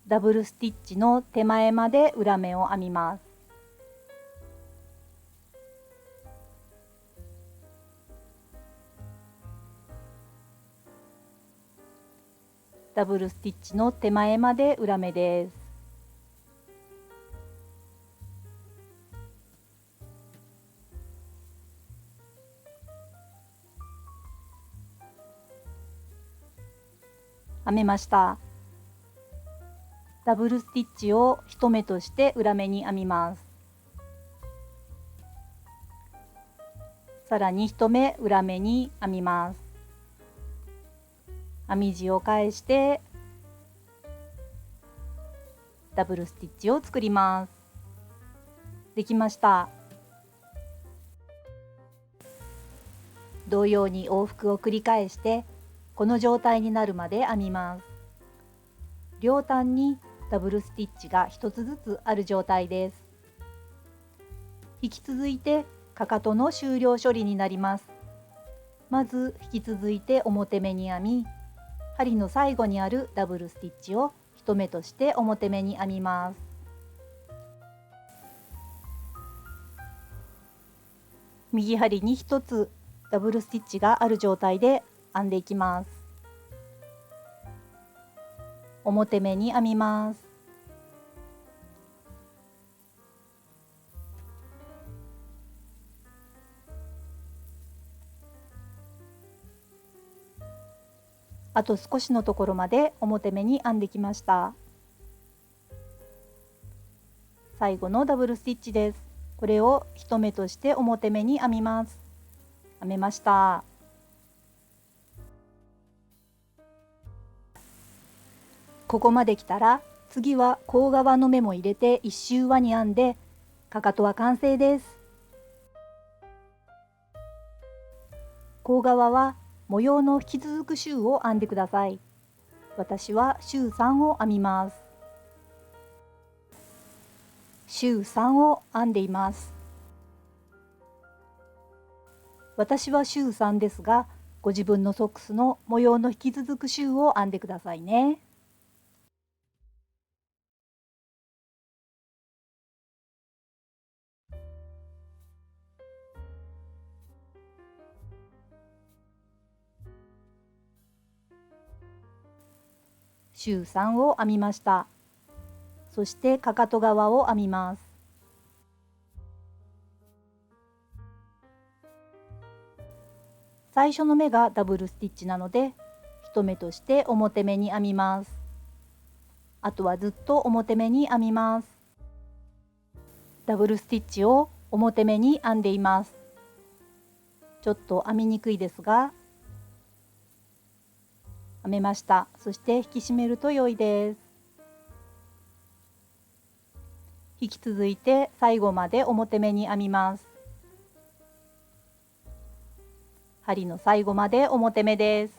ダブルスティッチの手前まで裏目を編みます。ダブルスティッチの手前まで裏目です。編めました。ダブルスティッチを1目として裏目に編みます。さらに1目裏目に編みます。編み地を返してダブルスティッチを作ります。できました。同様に往復を繰り返してこの状態になるまで編みます。両端にダブルスティッチが1つずつある状態です。引き続いてかかとの終了処理になります。まず引き続いて表目に編み、針の最後にあるダブルスティッチを1目として表目に編みます。右針に1つダブルスティッチがある状態で編んでいきます。表目に編みます。あと少しのところまで表目に編んできました。最後のダブルスティッチです。これを1目として表目に編みます。編めました。ここまで来たら次は甲側の目も入れて1周輪に編んでかかとは完成です。甲側は模様の引き続く周を編んでください。私は周3を編みます。周3を編んでいます。私は周3ですが、ご自分のソックスの模様の引き続く周を編んでくださいね。周3を編みました。そしてかかと側を編みます。最初の目がダブルスティッチなので1目として表目に編みます。あとはずっと表目に編みます。ダブルスティッチを表目に編んでいます。ちょっと編みにくいですが編めました。そして引き締めると良いです。引き続いて最後まで表目に編みます。針の最後まで表目です。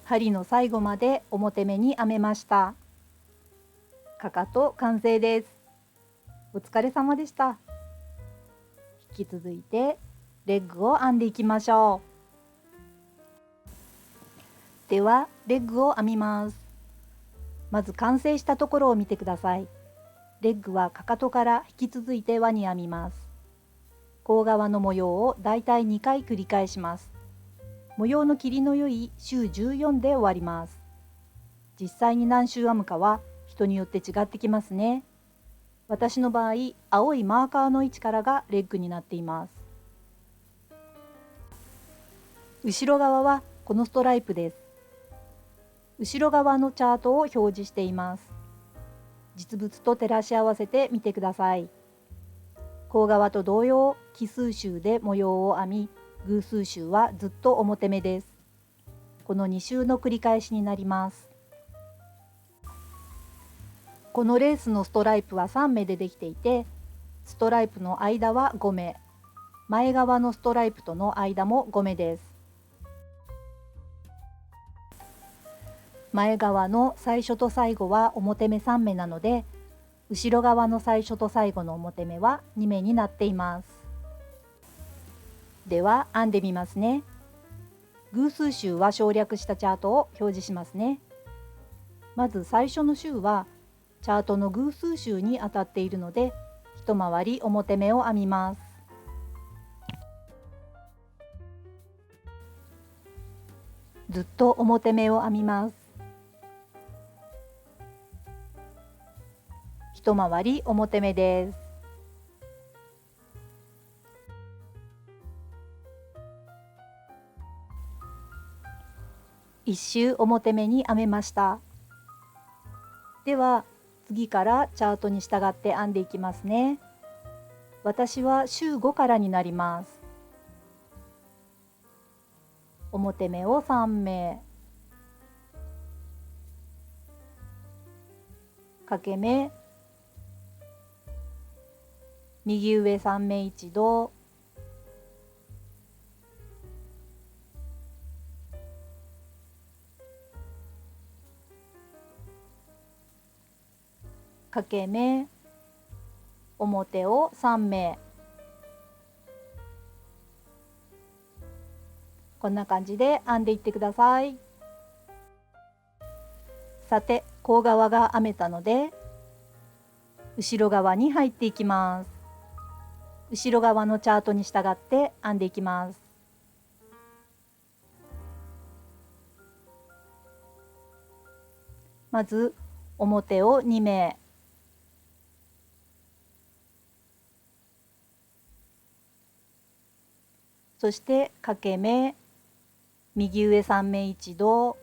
針の最後まで表目に編めました。かかと完成です。お疲れ様でした。引き続いてレッグを編んでいきましょう。ではレッグを編みます。まず完成したところを見てください。レッグはかかとから引き続いて輪に編みます。甲側の模様をだいたい2回繰り返します。模様の切りの良い周14で終わります。実際に何周編むかは人によって違ってきますね。私の場合、青いマーカーの位置からがレッグになっています。後ろ側はこのストライプです。後ろ側のチャートを表示しています。実物と照らし合わせてみてください。甲側と同様、奇数周で模様を編み、偶数周はずっと表目です。この2周の繰り返しになります。このレースのストライプは3目でできていて、ストライプの間は5目、前側のストライプとの間も5目です。前側の最初と最後は表目3目なので、後ろ側の最初と最後の表目は2目になっています。では編んでみますね。偶数周は省略したチャートを表示しますね。まず最初の周はチャートの偶数周に当たっているので、一回り表目を編みます。ずっと表目を編みます。一回り表目です。一周表目に編めました。では次からチャートに従って編んでいきますね。私は週5からになります。表目を3目、掛け目、右上3目一度、掛け目、表を3目、こんな感じで編んでいってください。さて甲側が編めたので後ろ側に入っていきます。後ろ側のチャートに従って編んでいきます。まず表を2目、そして掛け目、右上3目一度、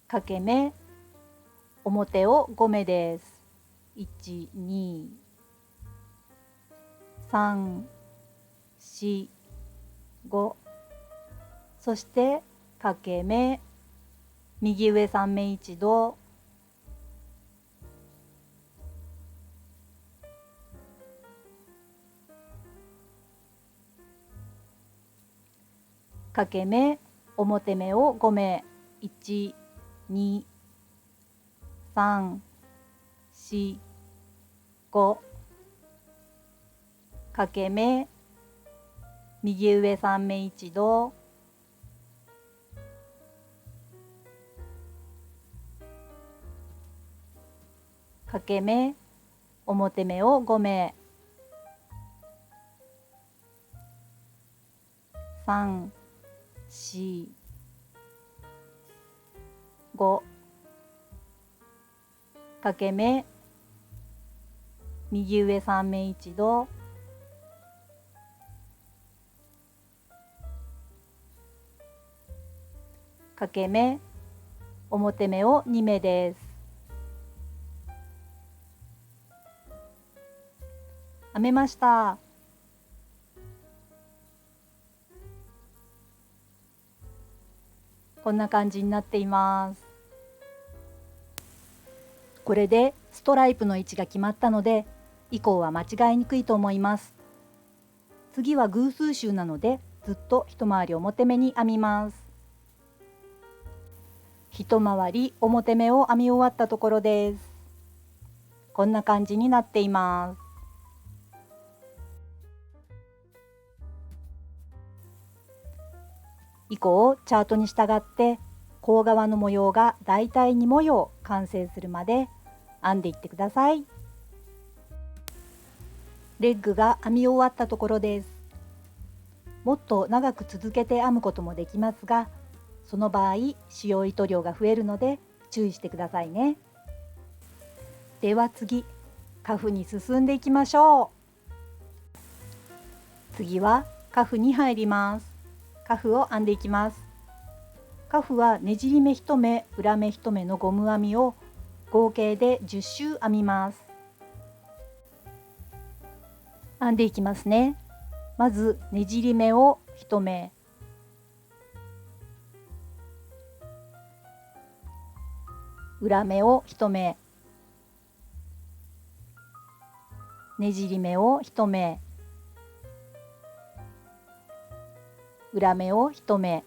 掛け目、表を5目です。1、2、3、4、5、そして掛け目、右上3目一度、掛け目、表目を5目、1、2、3、4、5、掛け目、右上3目一度、掛け目、表目を5目、3、4、5、掛け目、右上3目一度、掛け目、表目を2目です。編めました。こんな感じになっています。これでストライプの位置が決まったので以降は間違いにくいと思います。次は偶数周なのでずっと一回り表目に編みます。一回り表目を編み終わったところです。こんな感じになっています。以降チャートに従って甲側の模様がだいたい2模様完成するまで編んでいってください。レッグが編み終わったところです。もっと長く続けて編むこともできますが、その場合使用糸量が増えるので注意してくださいね。では次、カフに進んでいきましょう。次はカフに入ります。カフを編んでいきます。カフはねじり目1目、裏目1目のゴム編みを合計で10周編みます。編んでいきますね。まずねじり目を1目、裏目を1目、ねじり目を1目、裏目を1目、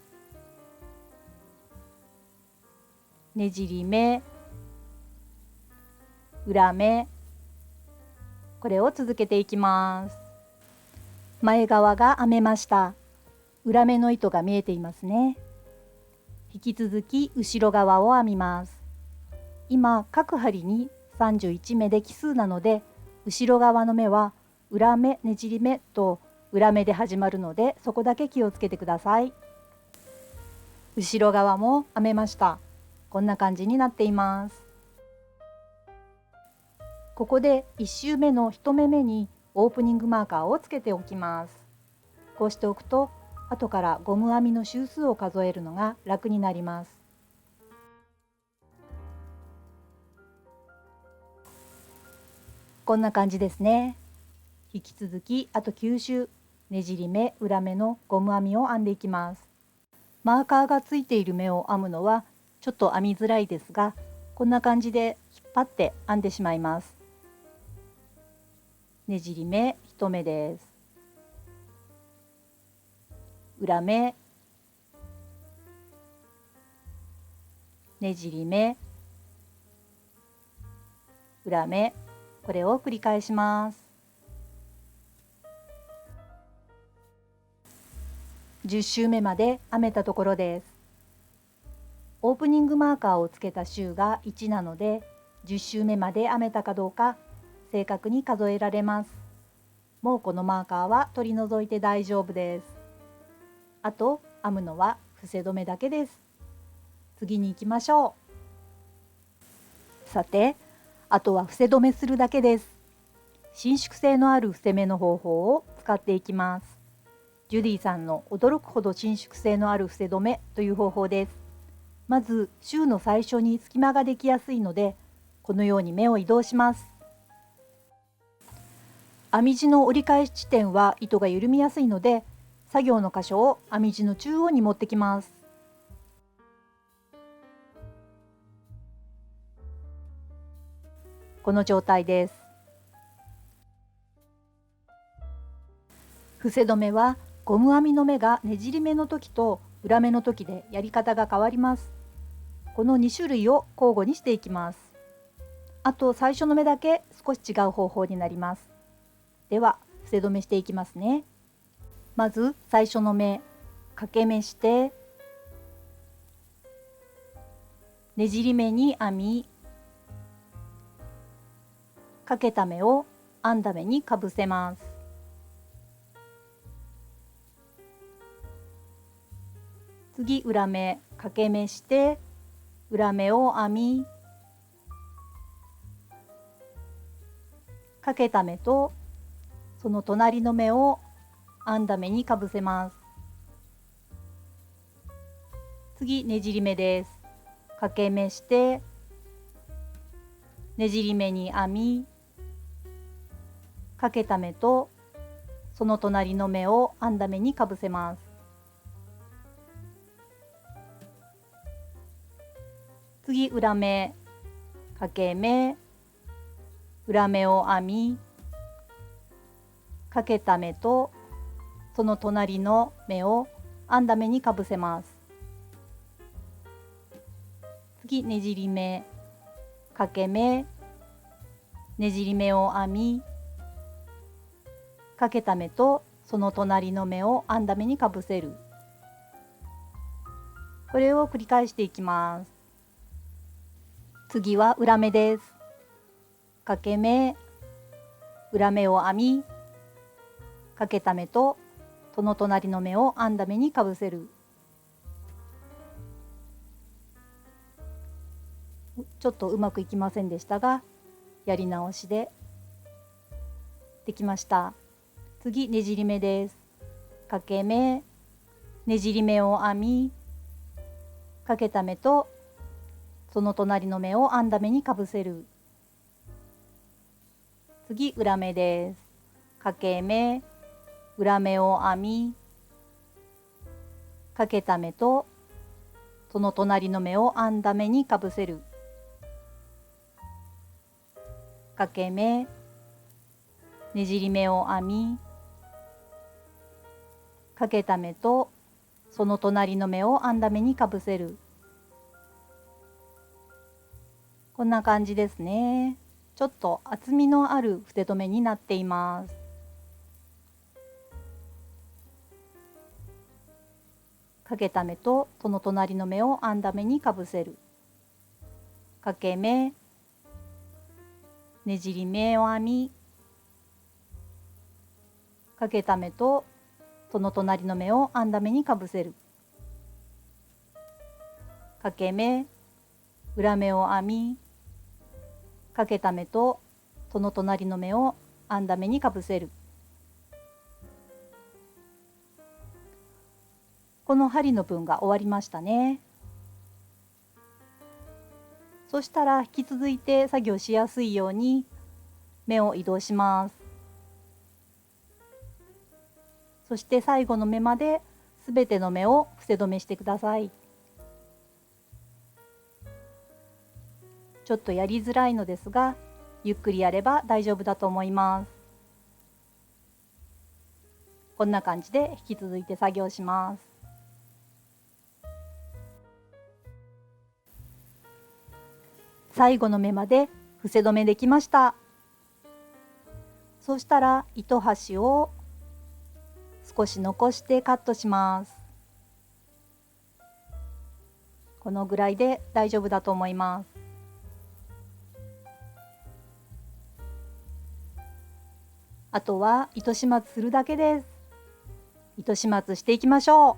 ねじり目、裏目、これを続けていきます。前側が編めました。裏目の糸が見えていますね。引き続き後ろ側を編みます。今各針に31目で奇数なので、後ろ側の目は裏目、ねじり目と裏目で始まるので、そこだけ気をつけてください。後ろ側も編めました。こんな感じになっています。ここで1周目の1目目にオープニングマーカーをつけておきます。こうしておくと後からゴム編みの周数を数えるのが楽になります。こんな感じですね。引き続きあと9周ねじり目裏目のゴム編みを編んでいきます。マーカーがついている目を編むのはちょっと編みづらいですが、こんな感じで引っ張って編んでしまいます。ねじり目1目です。裏目ねじり目裏目、これを繰り返します。10周目まで編めたところです。オープニングマーカーをつけた周が1なので、10周目まで編めたかどうか正確に数えられます。もうこのマーカーは取り除いて大丈夫です。あと編むのは伏せ止めだけです。次に行きましょう。さて、あとは伏せ止めするだけです。伸縮性のある伏せ目の方法を使っていきます。ジュディさんの驚くほど伸縮性のある伏せ止めという方法です。まず周の最初に隙間ができやすいので、このように目を移動します。編み地の折り返し地点は糸が緩みやすいので、作業の箇所を編み地の中央に持ってきます。この状態です。伏せ止めはゴム編みの目がねじり目の時と裏目の時でやり方が変わります。この2種類を交互にしていきます。あと最初の目だけ少し違う方法になります。では伏せ止めしていきますね。まず最初の目、掛け目してねじり目に編み、かけた目を編んだ目にかぶせます。次裏目、掛け目して裏目を編み、かけた目とその隣の目を編んだ目にかぶせます。次ねじり目です。掛け目してねじり目に編み、かけた目とその隣の目を編んだ目にかぶせます。次裏目、掛け目、裏目を編み、かけた目とその隣の目を編んだ目にかぶせます。次ねじり目、掛け目、ねじり目を編み、かけた目とその隣の目を編んだ目にかぶせる。これを繰り返していきます。次は裏目です。掛け目、裏目を編み、かけた目とその隣の目を編んだ目にかぶせる。ちょっとうまくいきませんでしたが、やり直しでできました。次ねじり目です。掛け目、ねじり目を編み、かけた目とその隣の目を編んだ目にかぶせる。次裏目です。掛け目、裏目を編み、かけた目とその隣の目を編んだ目にかぶせる。掛け目、ねじり目を編み、かけた目とその隣の目を編んだ目にかぶせる。こんな感じですね。ちょっと厚みのある伏せ止めになっています。かけた目とその隣の目を編んだ目にかぶせる。掛け目、ねじり目を編み、かけた目とその隣の目を編んだ目にかぶせる。掛け目、裏目を編み、かけた目とその隣の目を編んだ目にかぶせる。この針の分が終わりましたね。そしたら引き続いて作業しやすいように目を移動します。そして最後の目まですべての目を伏せ止めしてください。ちょっとやりづらいのですが、ゆっくりやれば大丈夫だと思います。こんな感じで引き続いて作業します。最後の目まで伏せ止めできました。そしたら糸端を少し残してカットします。このぐらいで大丈夫だと思います。あとは糸始末するだけです。糸始末していきましょう。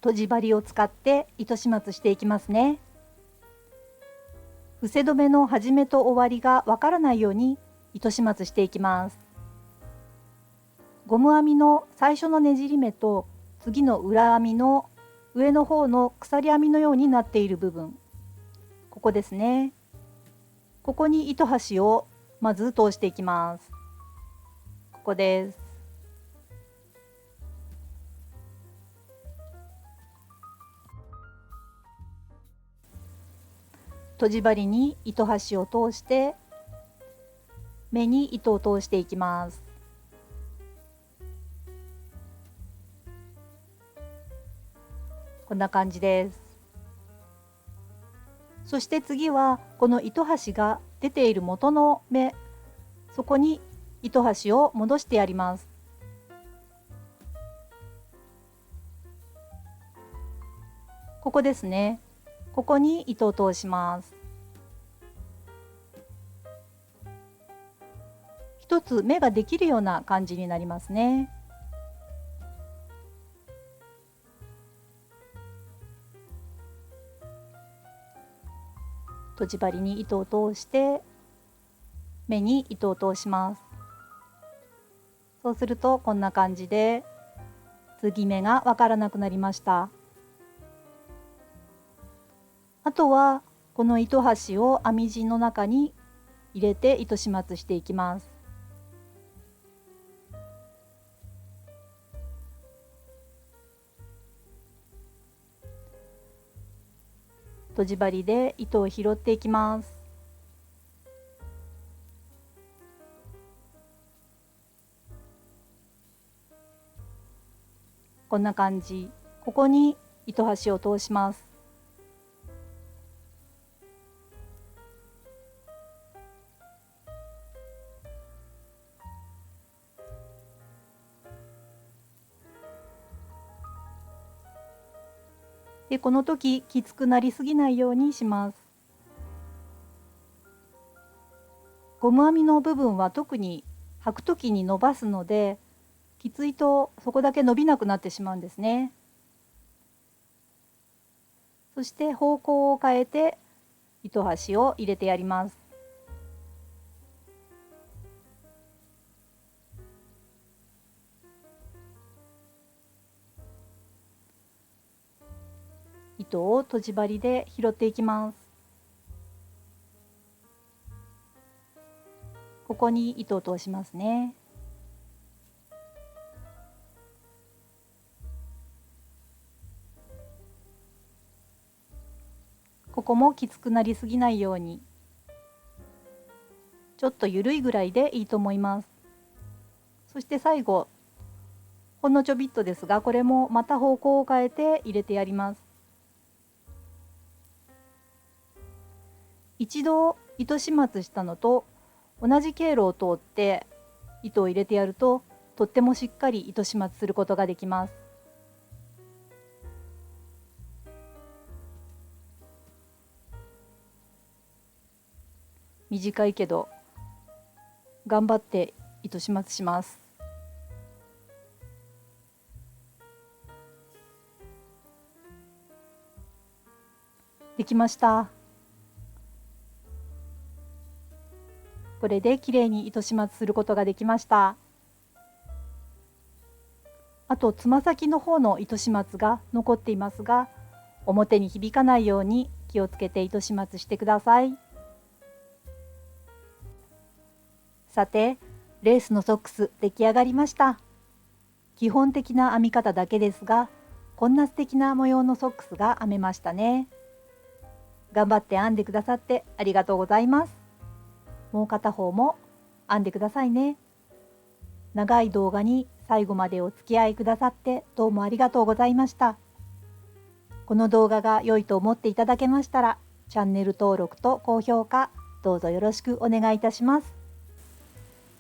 とじ針を使って糸始末していきますね。伏せ止めの始めと終わりがわからないように糸始末していきます。ゴム編みの最初のねじり目と次の裏編みの上の方の鎖編みのようになっている部分、ここですね。ここに糸端をまず通していきます。ここです。とじ針に糸端を通して目に糸を通していきます。こんな感じです。そして次はこの糸端が出ている元の目、そこに糸端を戻してやります。ここですね。ここに糸を通します。一つ目ができるような感じになりますね。とじ針に糸を通して目に糸を通します。そうするとこんな感じで継ぎ目がわからなくなりました。あとはこの糸端を編み地の中に入れて糸始末していきます。とじ針で糸を拾っていきます。こんな感じ。ここに糸端を通します。で、この時きつくなりすぎないようにします。ゴム編みの部分は特に履く時に伸ばすので、きついとそこだけ伸びなくなってしまうんですね。そして方向を変えて糸端を入れてやります。糸をとじ針で拾っていきます。ここに糸を通しますね。ここもきつくなりすぎないように、ちょっと緩いぐらいでいいと思います。そして最後、ほんのちょびっとですが、これもまた方向を変えて入れてやります。一度糸始末したのと同じ経路を通って糸を入れてやると、とってもしっかり糸始末することができます。短いけど頑張って糸始末します。できました。これで綺麗に糸始末することができました。あとつま先の方の糸始末が残っていますが、表に響かないように気をつけて糸始末してください。さて、レースのソックス出来上がりました。基本的な編み方だけですが、こんな素敵な模様のソックスが編めましたね。頑張って編んでくださってありがとうございます。もう片方も編んでくださいね。長い動画に最後までお付き合いくださってどうもありがとうございました。この動画が良いと思っていただけましたら、チャンネル登録と高評価どうぞよろしくお願いいたします。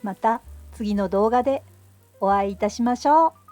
また次の動画でお会いいたしましょう。